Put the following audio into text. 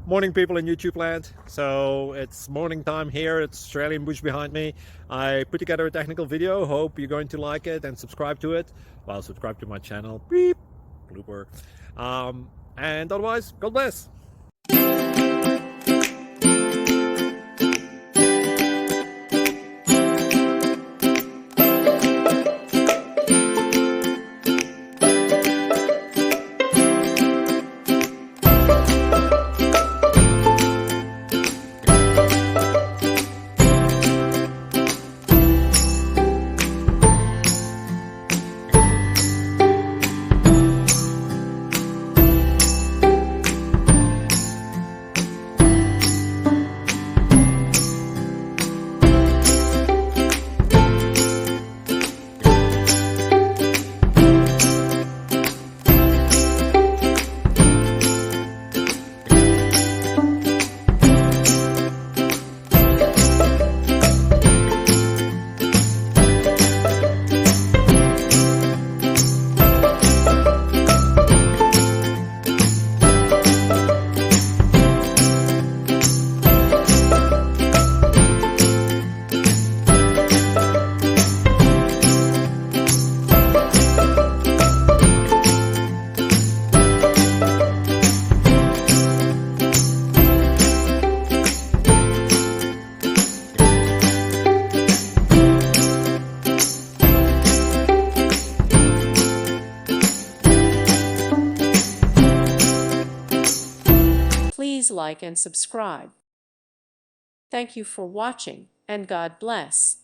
Morning, people in YouTube land. So it's morning time here. It's Australian bush behind me. I put together a technical video. Hope you're going to like it and subscribe to it. Well, subscribe to my channel. Beep. Blooper. And otherwise, God bless. Please like and subscribe. Thank you for watching, and God bless.